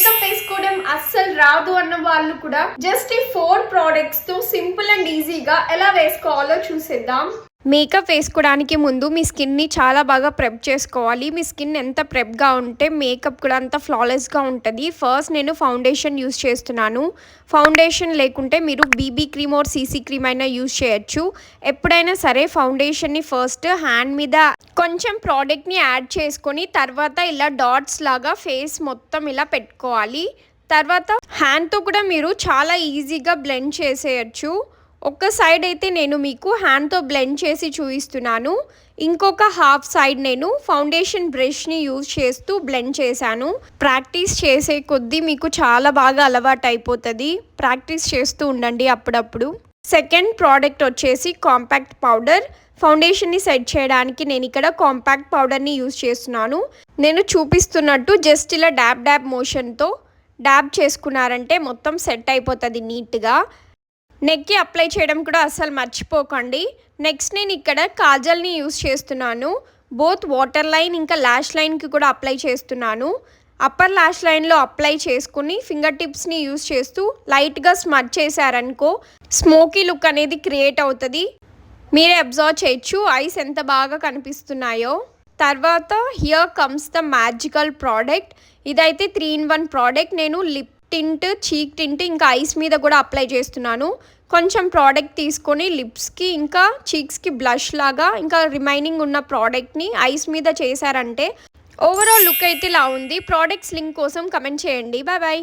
Makeup వేసుకోవడం అస్సలు రాదు అన్న వాళ్ళు కూడా జస్ట్ ఈ 4 ప్రోడక్ట్స్ తో సింపుల్ అండ్ ఈజీగా ఎలా వేసుకోవాలో చూసేద్దాం. మేకప్ వేసుకోవడానికి ముందు మీ స్కిన్ని చాలా బాగా ప్రెప్ చేసుకోవాలి. మీ స్కిన్ ఎంత ప్రెప్గా ఉంటే మేకప్ కూడా అంత ఫ్లాలెస్గా ఉంటుంది. ఫస్ట్ నేను ఫౌండేషన్ యూస్ చేస్తున్నాను. ఫౌండేషన్ లేకుంటే మీరు BB cream or CC cream అయినా యూస్ చేయొచ్చు. ఎప్పుడైనా సరే ఫౌండేషన్ని ఫస్ట్ హ్యాండ్ మీద కొంచెం ప్రోడక్ట్ని యాడ్ చేసుకొని తర్వాత ఇలా డాట్స్ లాగా ఫేస్ మొత్తం ఇలా పెట్టుకోవాలి. తర్వాత హ్యాండ్తో కూడా మీరు చాలా ఈజీగా బ్లెండ్ చేసేయచ్చు. ఒక సైడ్ అయితే నేను మీకు హ్యాండ్తో బ్లెండ్ చేసి చూపిస్తున్నాను. ఇంకొక హాఫ్ సైడ్ నేను ఫౌండేషన్ బ్రష్ని యూజ్ చేస్తూ బ్లెండ్ చేశాను. ప్రాక్టీస్ చేసే కొద్దీ మీకు చాలా బాగా అలవాటు అయిపోతుంది. ప్రాక్టీస్ చేస్తూ ఉండండి అప్పుడప్పుడు. సెకండ్ ప్రోడక్ట్ వచ్చేసి కాంపాక్ట్ పౌడర్. ఫౌండేషన్ని సెట్ చేయడానికి నేను ఇక్కడ కాంపాక్ట్ పౌడర్ని యూజ్ చేస్తున్నాను. నేను చూపిస్తున్నట్టు జస్ట్ ఇలా డాబ్ మోషన్తో డాబ్ చేసుకున్నారంటే మొత్తం సెట్ అయిపోతుంది నీట్గా. నెక్కి అప్లై చేయడం కూడా అస్సలు మర్చిపోకండి. నెక్స్ట్ నేను ఇక్కడ కాజల్ని యూస్ చేస్తున్నాను. బోత్ వాటర్ లైన్ ఇంకా ల్యాష్ లైన్కి కూడా అప్లై చేస్తున్నాను. అప్పర్ ల్యాష్ లైన్లో అప్లై చేసుకుని ఫింగర్ టిప్స్ని యూస్ చేస్తూ లైట్గా స్మచ్ చేశారనుకో స్మోకీ లుక్ అనేది క్రియేట్ అవుతుంది. మీరే అబ్జర్వ్ చేయొచ్చు ఐస్ ఎంత బాగా కనిపిస్తున్నాయో. తర్వాత here comes the magical product. ఇదైతే 3-in-1 ప్రోడక్ట్. నేను లిప్ టింట్, చీక్ టింట్ ఇంకా ఐస్ మీద కూడా అప్లై చేస్తున్నాను. కొంచెం ప్రోడక్ట్ తీసుకొని లిప్స్కి ఇంకా చీక్స్కి బ్లష్ లాగా ఇంకా రిమైనింగ్ ఉన్న ప్రోడక్ట్ని ఐస్ మీద చేశారంటే ఓవరాల్ లుక్ అయితే ఇలా ఉంది. ప్రోడక్ట్స్ లింక్ కోసం కమెంట్ చేయండి. Bye bye.